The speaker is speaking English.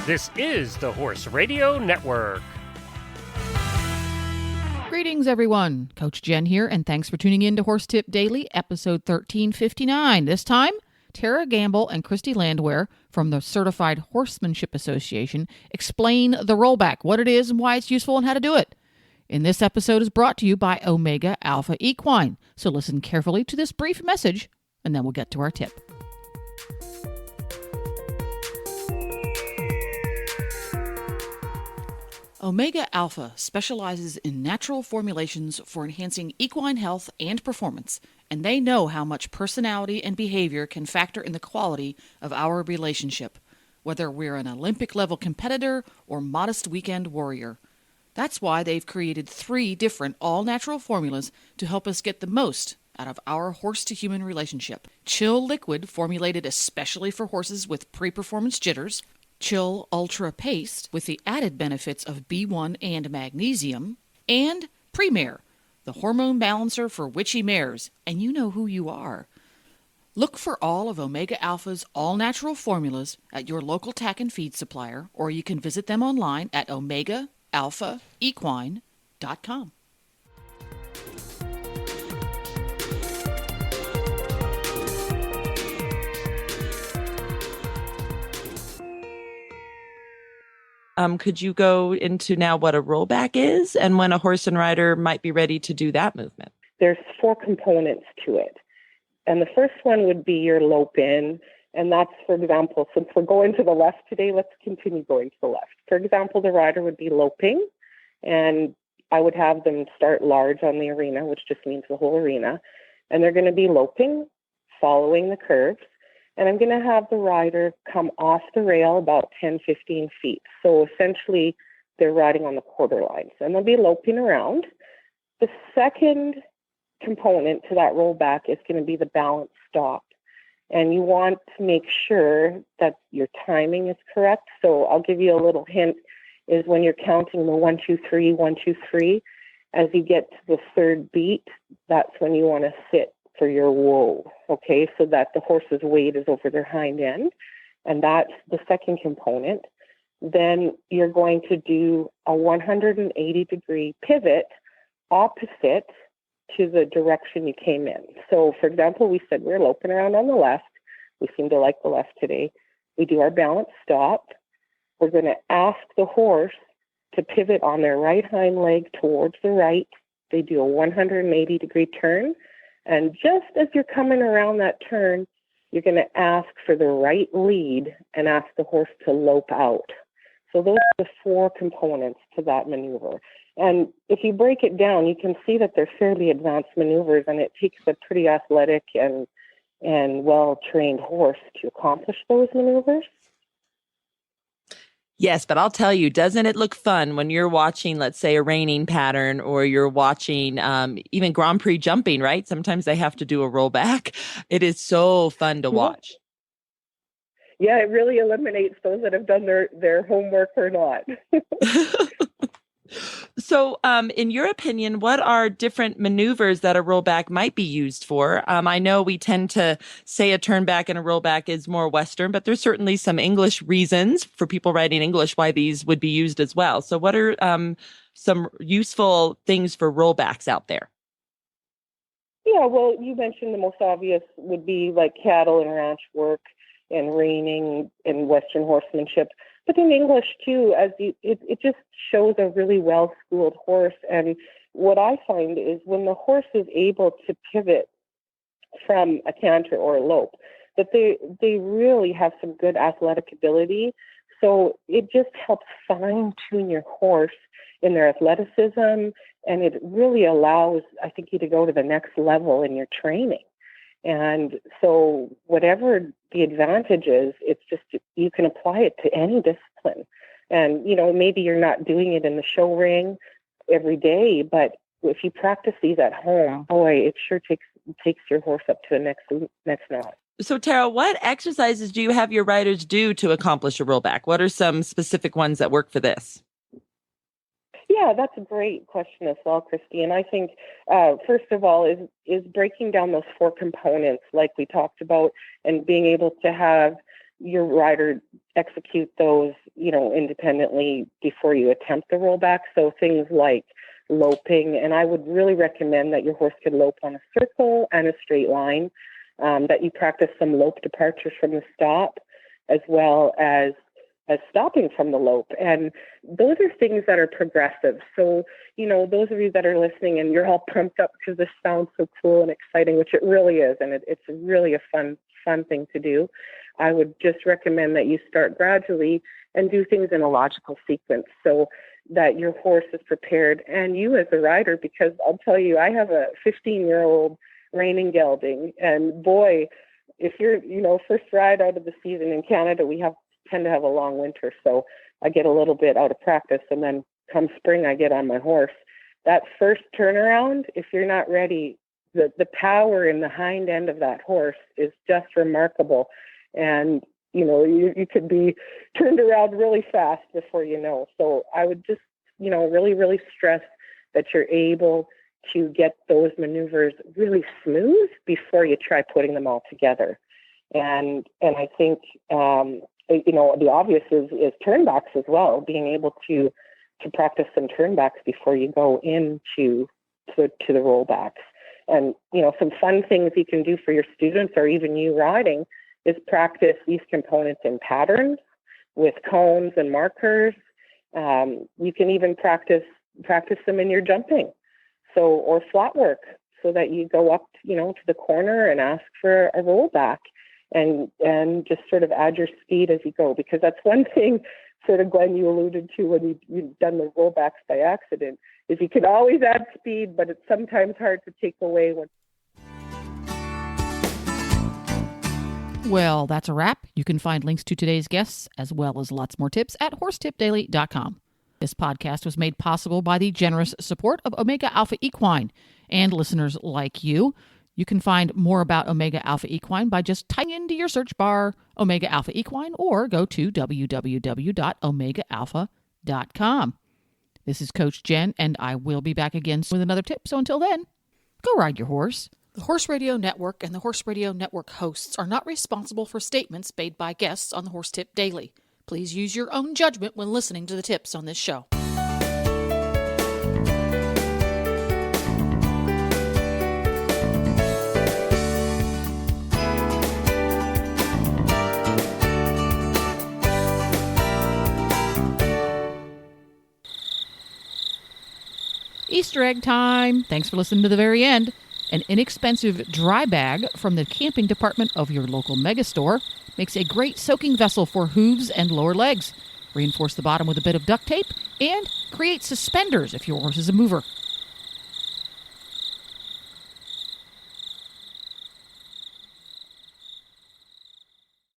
This is the Horse Radio Network. Greetings, everyone. Coach Jen here, and thanks for tuning in to Horse Tip Daily, episode 1359. This time, Tara Gamble and Christy Landwehr from the Certified Horsemanship Association explain the rollback, what it is and why it's useful and how to do it. And this episode is brought to you by Omega Alpha Equine. So listen carefully to this brief message, and then we'll get to our tip. Omega Alpha specializes in natural formulations for enhancing equine health and performance, and they know how much personality and behavior can factor in the quality of our relationship, whether we're an Olympic-level competitor or modest weekend warrior. That's why they've created 3 different all-natural formulas to help us get the most out of our horse-to-human relationship. Chill Liquid, formulated especially for horses with pre-performance jitters. Chill Ultra Paste, with the added benefits of B1 and magnesium. And Premier, the hormone balancer for witchy mares, and you know who you are. Look for all of Omega Alpha's all-natural formulas at your local tack and feed supplier, or you can visit them online at OmegaAlphaEquine.com. Could you go into now what a rollback is and when a horse and rider might be ready to do that movement? There's 4 components to it. And the first one would be your lope in. And that's, for example, since we're going to the left today, let's continue going to the left. For example, the rider would be loping, and I would have them start large on the arena, which just means the whole arena. And they're going to be loping, following the curves. And I'm going to have the rider come off the rail about 10, 15 feet. So essentially, they're riding on the quarter lines, and they'll be loping around. The second component to that rollback is going to be the balance stop. And you want to make sure that your timing is correct. So I'll give you a little hint, is when you're counting the 1, 2, 3, 1, 2, 3, as you get to the third beat, that's when you want to sit for your whoa, okay, so that the horse's weight is over their hind end, and that's the second component. Then you're going to do a 180-degree pivot opposite to the direction you came in. So, for example, we said we're loping around on the left. We seem to like the left today. We do our balance stop. We're going to ask the horse to pivot on their right hind leg towards the right. They do a 180-degree turn. And just as you're coming around that turn, you're going to ask for the right lead and ask the horse to lope out. So those are the 4 components to that maneuver. And if you break it down, you can see that they're fairly advanced maneuvers, and it takes a pretty athletic and well-trained horse to accomplish those maneuvers. Yes, but I'll tell you, doesn't it look fun when you're watching, let's say, a reining pattern, or you're watching even Grand Prix jumping, right? Sometimes they have to do a rollback. It is so fun to watch. Yeah, it really eliminates those that have done their homework or not. So in your opinion, what are different maneuvers that a rollback might be used for? I know we tend to say a turn back and a rollback is more Western, but there's certainly some English reasons for people writing English why these would be used as well. So what are some useful things for rollbacks out there? Yeah, well, you mentioned the most obvious would be like cattle and ranch work and reining and Western horsemanship. But in English, too, it just shows a really well-schooled horse. And what I find is when the horse is able to pivot from a canter or a lope, that they really have some good athletic ability. So it just helps fine-tune your horse in their athleticism, and it really allows, I think, you to go to the next level in your training. And so whatever the advantage is, it's just you can apply it to any discipline. And, maybe you're not doing it in the show ring every day, but if you practice these at home, boy, it sure takes your horse up to the next notch. So, Tara, what exercises do you have your riders do to accomplish a rollback? What are some specific ones that work for this? Yeah, that's a great question as well, Christy. And I think, first of all, is breaking down those 4 components like we talked about, and being able to have your rider execute those, independently before you attempt the rollback. So things like loping, and I would really recommend that your horse could lope on a circle and a straight line, that you practice some lope departures from the stop, as well as stopping from the lope. And those are things that are progressive. So, those of you that are listening and you're all pumped up because this sounds so cool and exciting, which it really is, and it's really a fun thing to do, I would just recommend that you start gradually and do things in a logical sequence so that your horse is prepared and you as a rider, because I'll tell you, I have a 15-year-old reining gelding, and boy, if you're, first ride out of the season in Canada, we tend to have a long winter, so I get a little bit out of practice, and then come spring, I get on my horse. That first turnaround, if you're not ready, the power in the hind end of that horse is just remarkable. And, you could be turned around really fast before you know. So I would just, really, really stress that you're able to get those maneuvers really smooth before you try putting them all together. And I think, the obvious is turnbacks as well, being able to practice some turnbacks before you go into the rollbacks. And, some fun things you can do for your students or even you riding is practice these components in patterns with cones and markers. You can even practice them in your jumping. So, or flat work, so that you go up, to the corner and ask for a rollback and just sort of add your speed as you go. Because that's one thing, sort of, Glenn, you alluded to when you've done the rollbacks by accident, is you can always add speed, but it's sometimes hard to take away when. Well, that's a wrap. You can find links to today's guests, as well as lots more tips, at horsetipdaily.com. This podcast was made possible by the generous support of Omega Alpha Equine and listeners like you. You can find more about Omega Alpha Equine by just typing into your search bar Omega Alpha Equine, or go to www.omegaalpha.com. This is Coach Jen, and I will be back again with another tip. So until then, go ride your horse. The Horse Radio Network and the Horse Radio Network hosts are not responsible for statements made by guests on the Horse Tip Daily. Please use your own judgment when listening to the tips on this show. Easter egg time. Thanks for listening to the very end. An inexpensive dry bag from the camping department of your local mega store makes a great soaking vessel for hooves and lower legs. Reinforce the bottom with a bit of duct tape and create suspenders if your horse is a mover.